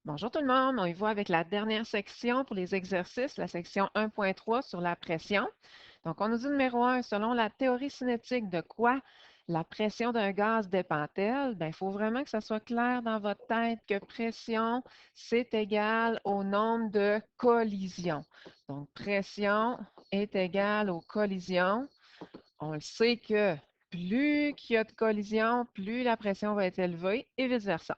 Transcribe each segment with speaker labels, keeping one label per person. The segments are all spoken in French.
Speaker 1: Bonjour tout le monde, on y va avec la dernière section pour les exercices, la section 1.3 sur la pression. Donc, on nous dit numéro 1, selon la théorie cinétique, de quoi la pression d'un gaz dépend-elle? Bien, il faut vraiment que ça soit clair dans votre tête que pression, c'est égal au nombre de collisions. Donc, pression est égale aux collisions. On le sait que plus qu'il y a de collisions, plus la pression va être élevée et vice-versa.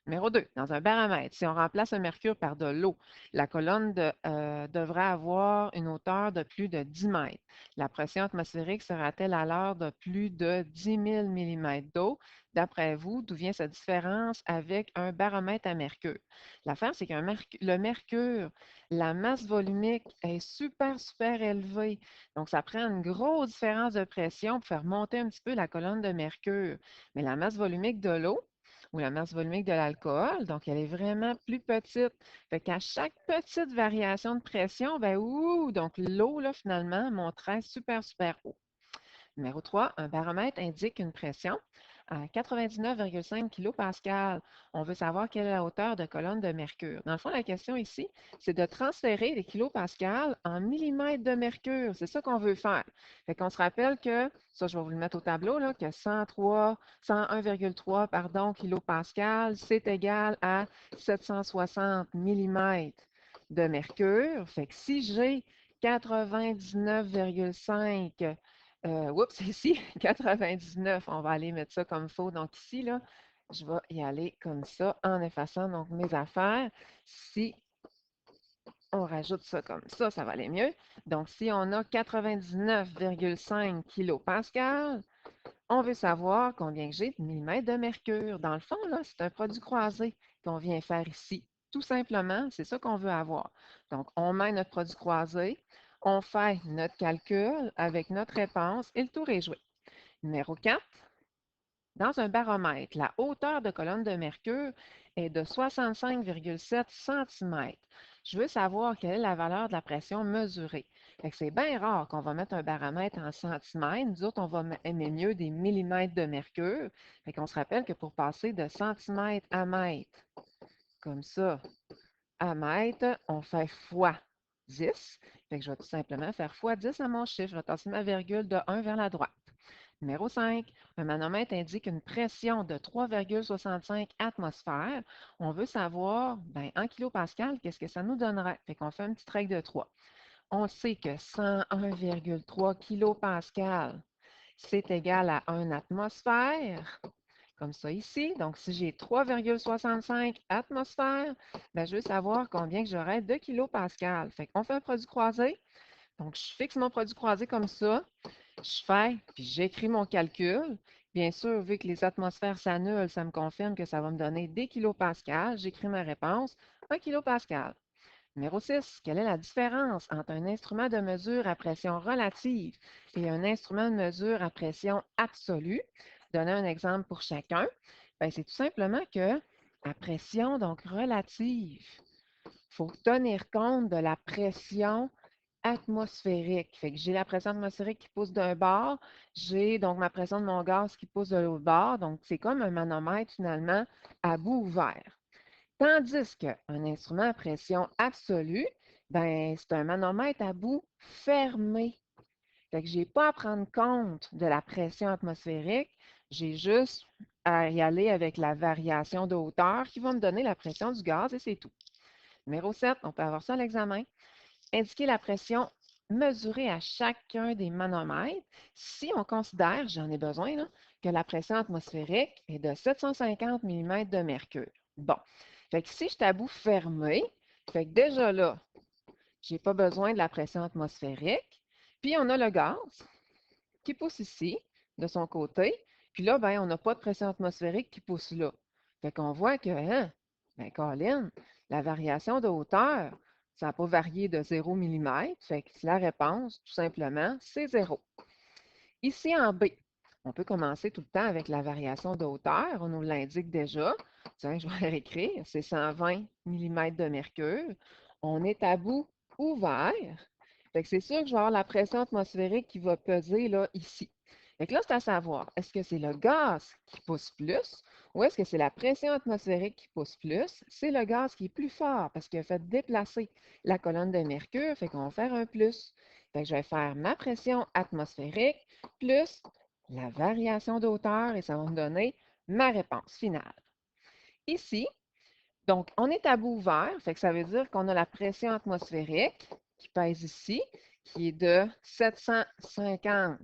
Speaker 1: Numéro 2, dans un baromètre, si on remplace le mercure par de l'eau, la colonne devrait avoir une hauteur de plus de 10 mètres. La pression atmosphérique sera-t-elle alors de plus de 10 000 mm d'eau? D'après vous, d'où vient cette différence avec un baromètre à mercure? L'affaire, c'est que le mercure, la masse volumique est super, super élevée. Donc, ça prend une grosse différence de pression pour faire monter un petit peu la colonne de mercure. Mais la masse volumique de l'eau ou la masse volumique de l'alcool, donc elle est vraiment plus petite. Fait qu'à chaque petite variation de pression, ben ouh, donc l'eau, là, finalement, monterait super, super haut. Numéro 3, un baromètre indique une pression à 99,5 kPa. On veut savoir quelle est la hauteur de colonne de mercure. Dans le fond, la question ici, c'est de transférer les kilopascals en millimètres de mercure. C'est ça qu'on veut faire. Fait qu'on se rappelle que, ça je vais vous le mettre au tableau, là, que 101,3 pardon, kilopascal, c'est égal à 760 millimètres de mercure. Fait que si j'ai 99,5 oups, ici, 99, on va aller mettre ça comme faux. Donc ici, là, je vais y aller comme ça en effaçant donc mes affaires. Si on rajoute ça comme ça va aller mieux. Donc si on a 99,5 kilopascal, on veut savoir combien que j'ai de millimètres de mercure. Dans le fond, là, c'est un produit croisé qu'on vient faire ici. Tout simplement, c'est ça qu'on veut avoir. Donc, on met notre produit croisé, on fait notre calcul avec notre réponse et le tour est joué. Numéro 4, dans un baromètre, la hauteur de colonne de mercure est de 65,7 cm. Je veux savoir quelle est la valeur de la pression mesurée. C'est bien rare qu'on va mettre un baromètre en centimètres. Nous autres, on va aimer mieux des millimètres de mercure. On se rappelle que pour passer de centimètre à mètre, comme ça, à mètre, on fait fois 10. Je vais tout simplement faire fois 10 à mon chiffre. Je vais tasser ma virgule de 1 vers la droite. Numéro 5, un manomètre indique une pression de 3,65 atmosphères. On veut savoir, ben, en kilopascal, qu'est-ce que ça nous donnerait? Fait qu'on fait une petite règle de 3. On sait que 101,3 kilopascal, c'est égal à 1 atmosphère, comme ça ici. Donc, si j'ai 3,65 atmosphères, ben, je veux savoir combien que j'aurai de kilopascal. Fait qu'on fait un produit croisé. Donc, je fixe mon produit croisé comme ça. Je fais, puis j'écris mon calcul. Bien sûr, vu que les atmosphères s'annulent, ça me confirme que ça va me donner des kilopascals. J'écris ma réponse, 1 kilopascal. Numéro 6, quelle est la différence entre un instrument de mesure à pression relative et un instrument de mesure à pression absolue? Donner un exemple pour chacun. Bien, c'est tout simplement que à pression donc relative, il faut tenir compte de la pression atmosphérique. Fait que j'ai la pression atmosphérique qui pousse d'un bord, j'ai donc ma pression de mon gaz qui pousse de l'autre bord. Donc, c'est comme un manomètre finalement à bout ouvert. Tandis qu'un instrument à pression absolue, ben, c'est un manomètre à bout fermé. Fait que je n'ai pas à prendre compte de la pression atmosphérique, j'ai juste à y aller avec la variation de hauteur qui va me donner la pression du gaz et c'est tout. Numéro 7, on peut avoir ça à l'examen. Indiquer la pression mesurée à chacun des manomètres si on considère, j'en ai besoin, là, que la pression atmosphérique est de 750 mm de mercure. Bon, fait que si je suis à bout fermé, fait que déjà là, je n'ai pas besoin de la pression atmosphérique. Puis on a le gaz qui pousse ici, de son côté. Puis là, ben, on n'a pas de pression atmosphérique qui pousse là. Fait qu'on voit que, hein, ben, Colin, la variation de hauteur, ça n'a pas varié de 0 mm. Fait que la réponse, tout simplement, c'est 0. Ici en B, on peut commencer tout le temps avec la variation de hauteur. On nous l'indique déjà. Tiens, je vais la réécrire. C'est 120 mm de mercure. On est à bout ouvert. Fait que c'est sûr que je vais avoir la pression atmosphérique qui va peser là, ici. Fait que là, c'est à savoir, est-ce que c'est le gaz qui pousse plus ou est-ce que c'est la pression atmosphérique qui pousse plus? C'est le gaz qui est plus fort parce qu'il a fait déplacer la colonne de mercure, fait qu'on va faire un plus. Fait que je vais faire ma pression atmosphérique plus la variation de hauteur et ça va me donner ma réponse finale. Ici, donc, on est à bout ouvert, fait que ça veut dire qu'on a la pression atmosphérique qui pèse ici, qui est de 750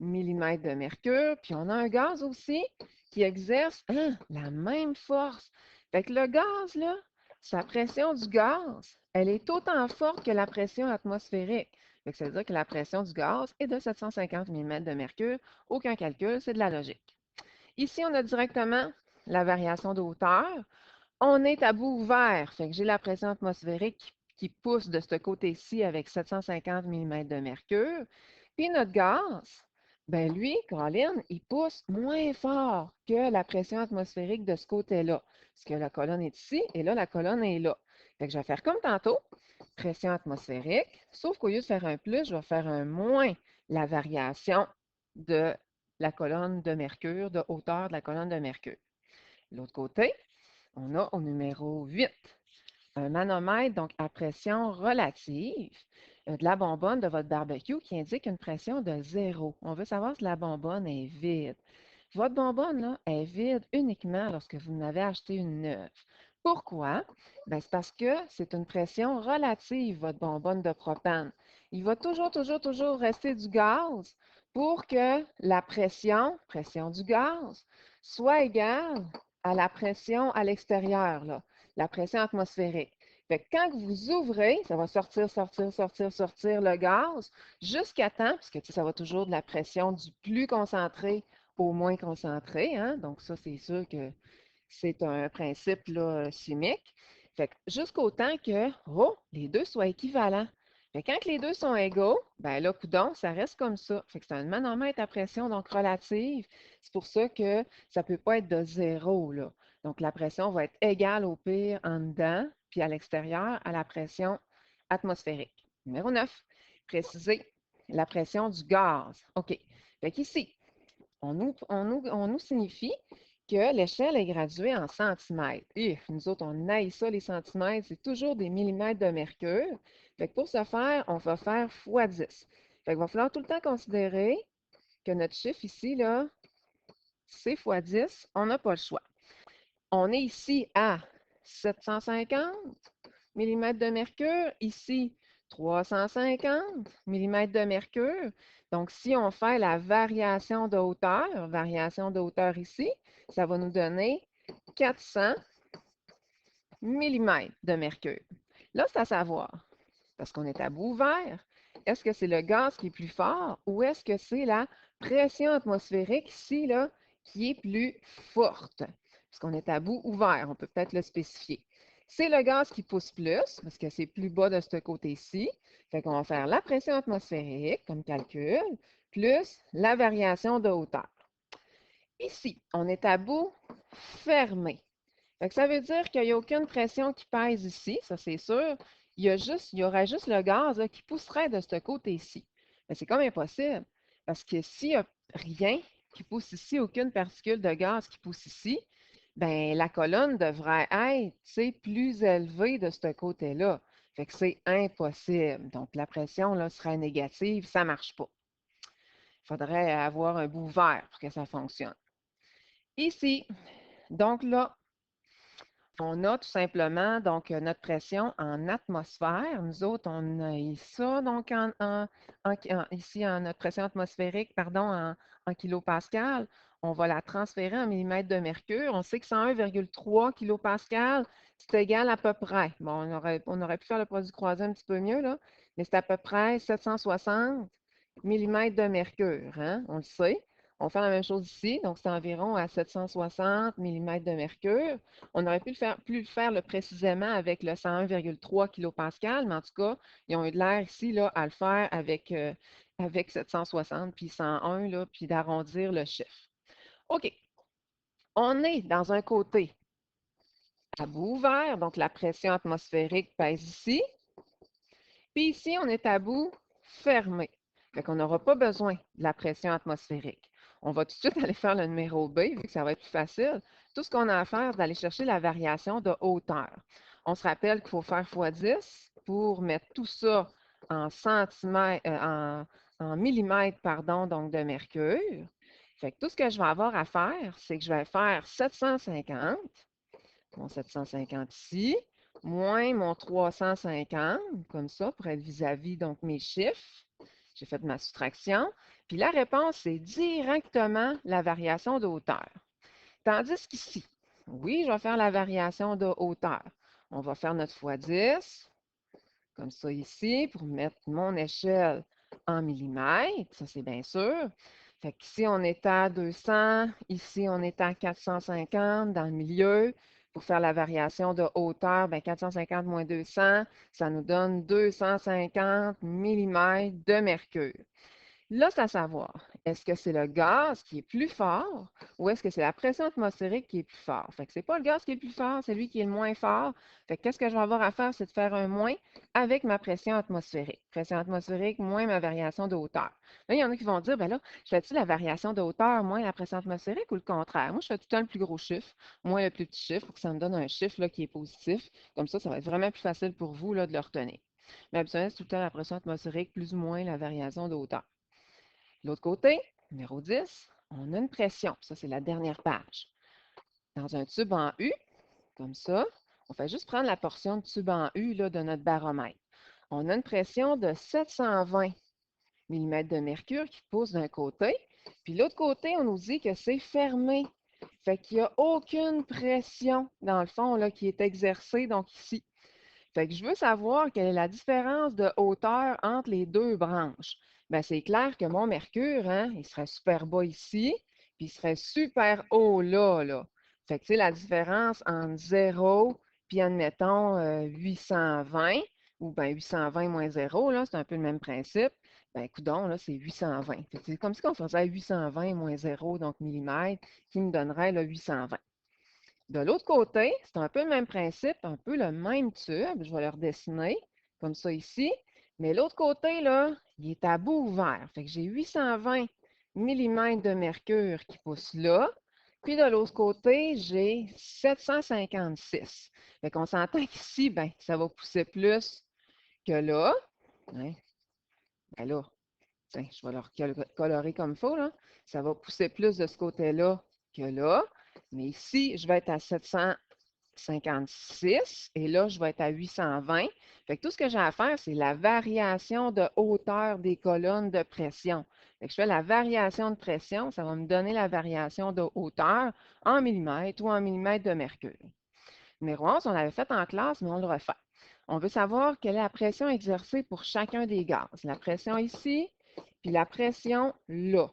Speaker 1: millimètres de mercure, puis on a un gaz aussi qui exerce la même force. Fait que le gaz, là, sa pression du gaz, elle est autant forte que la pression atmosphérique. Fait que ça veut dire que la pression du gaz est de 750 millimètres de mercure. Aucun calcul, c'est de la logique. Ici, on a directement la variation de hauteur. On est à bout ouvert, fait que j'ai la pression atmosphérique qui pousse de ce côté-ci avec 750 millimètres de mercure. Puis notre gaz, ben lui, Colin, il pousse moins fort que la pression atmosphérique de ce côté-là. Parce que la colonne est ici et là, la colonne est là. Fait que je vais faire comme tantôt, pression atmosphérique, sauf qu'au lieu de faire un plus, je vais faire un moins la variation de la colonne de mercure, de hauteur de la colonne de mercure. L'autre côté, on a au numéro 8 un manomètre, donc à pression relative de la bonbonne de votre barbecue qui indique une pression de 0. On veut savoir si la bonbonne est vide. Votre bonbonne là, est vide uniquement lorsque vous n'avez acheté une neuve. Pourquoi? Ben, c'est parce que c'est une pression relative, votre bonbonne de propane. Il va toujours rester du gaz pour que la pression du gaz, soit égale à la pression à l'extérieur, là, la pression atmosphérique. Fait que quand vous ouvrez, ça va sortir le gaz jusqu'à temps, parce que ça va toujours de la pression du plus concentré au moins concentré, hein? Donc ça, c'est sûr que c'est un principe là, chimique. Fait que jusqu'au temps que les deux soient équivalents. Fait que quand les deux sont égaux, ben là, coudonc, ça reste comme ça. Fait que c'est un manomètre à pression donc relative. C'est pour ça que ça ne peut pas être de zéro, là. Donc la pression va être égale au pire en dedans, puis à l'extérieur à la pression atmosphérique. Numéro 9, préciser la pression du gaz. OK. Fait qu'ici, on nous signifie que l'échelle est graduée en centimètres. Et nous autres, on haït ça, les centimètres, c'est toujours des millimètres de mercure. Fait que pour ce faire, on va faire fois 10. Fait qu'il va falloir tout le temps considérer que notre chiffre ici, là, c'est fois 10. On n'a pas le choix. On est ici à 750 millimètres de mercure. Ici, 350 millimètres de mercure. Donc, si on fait la variation de hauteur ici, ça va nous donner 400 millimètres de mercure. Là, c'est à savoir, parce qu'on est à bout ouvert, est-ce que c'est le gaz qui est plus fort ou est-ce que c'est la pression atmosphérique ici, là, qui est plus forte? Parce qu'on est à bout ouvert, on peut peut-être le spécifier. C'est le gaz qui pousse plus, parce que c'est plus bas de ce côté-ci. Fait qu'on va faire la pression atmosphérique comme calcul, plus la variation de hauteur. Ici, on est à bout fermé. Fait que ça veut dire qu'il n'y a aucune pression qui pèse ici, ça c'est sûr. Il y aurait juste le gaz là, qui pousserait de ce côté-ci. Mais c'est comme impossible, parce que s'il n'y a rien qui pousse ici, aucune particule de gaz qui pousse ici, ben la colonne devrait être, plus élevée de ce côté-là. Fait que c'est impossible. Donc la pression là, serait négative, ça ne marche pas. Il faudrait avoir un bout vert pour que ça fonctionne. Ici, donc là, on a tout simplement donc notre pression en atmosphère. Nous autres, on a ça donc ici en notre pression atmosphérique, pardon, en kilopascal. On va la transférer en millimètres de mercure. On sait que 101,3 kilopascal, c'est égal à peu près. Bon, on aurait pu faire le produit croisé un petit peu mieux, là, mais c'est à peu près 760 millimètres de mercure, hein? On le sait. On fait la même chose ici, donc c'est environ à 760 millimètres de mercure. On aurait pu le faire précisément avec le 101,3 kilopascal, mais en tout cas, ils ont eu de l'air ici là, à le faire avec 760 puis 101, là, puis d'arrondir le chiffre. OK. On est dans un côté à bout ouvert, donc la pression atmosphérique pèse ici. Puis ici, on est à bout fermé. Fait qu'on n'aura pas besoin de la pression atmosphérique. On va tout de suite aller faire le numéro B, vu que ça va être plus facile. Tout ce qu'on a à faire, c'est d'aller chercher la variation de hauteur. On se rappelle qu'il faut faire x10 pour mettre tout ça en centimètres, en millimètres, pardon, donc de mercure. Fait que tout ce que je vais avoir à faire, c'est que je vais faire 750, mon 750 ici, moins mon 350, comme ça, pour être vis-à-vis, donc mes chiffres. J'ai fait ma soustraction. Puis la réponse, c'est directement la variation de hauteur. Tandis qu'ici, oui, je vais faire la variation de hauteur. On va faire notre x10, comme ça ici, pour mettre mon échelle en millimètres, ça c'est bien sûr. Fait qu'ici, on est à 200, ici, on est à 450 dans le milieu. Pour faire la variation de hauteur, bien, 450 moins 200, ça nous donne 250 millimètres de mercure. Là, c'est à savoir, est-ce que c'est le gaz qui est plus fort ou est-ce que c'est la pression atmosphérique qui est plus fort? Fait que c'est pas le gaz qui est le plus fort, c'est lui qui est le moins fort. Fait que qu'est-ce que je vais avoir à faire, c'est de faire un moins avec ma pression atmosphérique. Pression atmosphérique moins ma variation de hauteur. Là, il y en a qui vont dire, ben là, je fais-tu la variation de hauteur moins la pression atmosphérique ou le contraire? Moi, je fais tout le temps le plus gros chiffre, moins le plus petit chiffre pour que ça me donne un chiffre là, qui est positif. Comme ça va être vraiment plus facile pour vous là, de le retenir. Mais habituellement, c'est tout le temps la pression atmosphérique plus ou moins la variation de hauteur. De l'autre côté, numéro 10, on a une pression. Ça, c'est la dernière page. Dans un tube en U, comme ça, on fait juste prendre la portion de tube en U là, de notre baromètre. On a une pression de 720 mm de mercure qui pousse d'un côté. Puis l'autre côté, on nous dit que c'est fermé. Fait qu'il n'y a aucune pression, dans le fond, là, qui est exercée, donc ici. Fait que je veux savoir quelle est la différence de hauteur entre les deux branches. Bien, c'est clair que mon mercure, hein, il serait super bas ici, puis il serait super haut là, là. Fait que, tu sais, la différence entre 0 puis, admettons, 820, ou bien 820 moins 0, là, c'est un peu le même principe. Bien, coudonc, là, c'est 820. Fait que c'est comme si on faisait 820 moins 0, donc millimètres, qui me donnerait là, 820. De l'autre côté, c'est un peu le même principe, un peu le même tube. Je vais le redessiner comme ça ici. Mais l'autre côté, là, il est à bout ouvert. Fait que j'ai 820 mm de mercure qui pousse là. Puis de l'autre côté, j'ai 756. Fait qu'on s'entend qu'ici, ben, ça va pousser plus que là. Hein? Ben là, tiens, je vais le colorer comme il faut, là. Ça va pousser plus de ce côté-là que là. Mais ici, je vais être à 756 et là, je vais être à 820. Fait que tout ce que j'ai à faire, c'est la variation de hauteur des colonnes de pression. Fait que je fais la variation de pression, ça va me donner la variation de hauteur en millimètres ou en millimètres de mercure. Numéro 11, on l'avait fait en classe, mais on le refait. On veut savoir quelle est la pression exercée pour chacun des gaz. La pression ici, puis la pression là.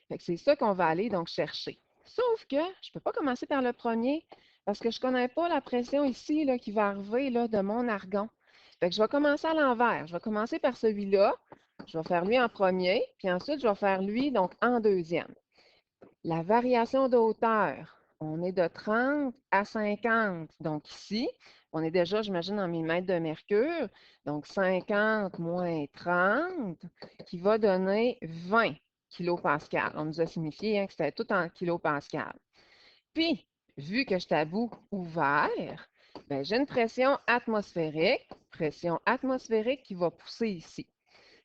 Speaker 1: Fait que c'est ça qu'on va aller donc chercher. Sauf que je ne peux pas commencer par le premier parce que je ne connais pas la pression ici là, qui va arriver là, de mon argon. Fait que je vais commencer à l'envers. Je vais commencer par celui-là. Je vais faire lui en premier, puis ensuite je vais faire lui donc en deuxième. La variation de hauteur, on est de 30 à 50. Donc ici, on est déjà, j'imagine, en millimètres de mercure. Donc 50 moins 30, qui va donner 20 kilopascal. On nous a signifié hein, que c'était tout en kilopascal. Puis, vu que je suis à bout ouvert, ben, j'ai une pression atmosphérique qui va pousser ici.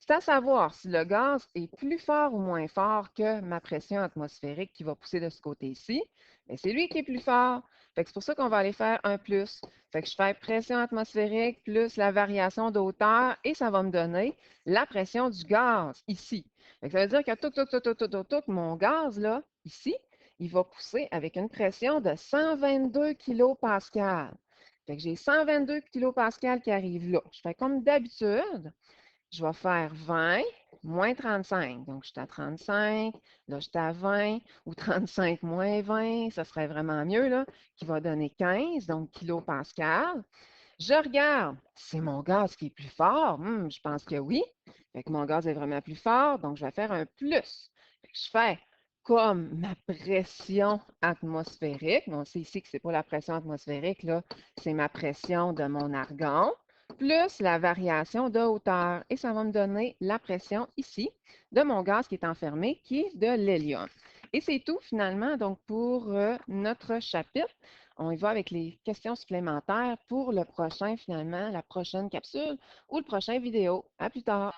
Speaker 1: C'est à savoir si le gaz est plus fort ou moins fort que ma pression atmosphérique qui va pousser de ce côté-ci. C'est lui qui est plus fort. Fait que c'est pour ça qu'on va aller faire un plus. Fait que je fais pression atmosphérique plus la variation de hauteur et ça va me donner la pression du gaz ici. Fait que ça veut dire que mon gaz, là, ici, il va pousser avec une pression de 122 kilopascal. Fait que j'ai 122 kilopascal qui arrivent là. Je fais comme d'habitude. Je vais faire 20 moins 35. Donc, je suis à 35, là, je suis à 20, ou 35 moins 20, ça serait vraiment mieux, là, qui va donner 15, donc kilopascal. Je regarde, c'est mon gaz qui est plus fort. Je pense que oui. Fait que mon gaz est vraiment plus fort, donc je vais faire un plus. Fait que je fais comme ma pression atmosphérique. On sait ici que ce n'est pas la pression atmosphérique, là, c'est ma pression de mon argon, plus la variation de hauteur. Et ça va me donner la pression ici de mon gaz qui est enfermé, qui est de l'hélium. Et c'est tout finalement donc pour notre chapitre. On y va avec les questions supplémentaires pour le prochain finalement, la prochaine capsule ou le prochain vidéo. À plus tard.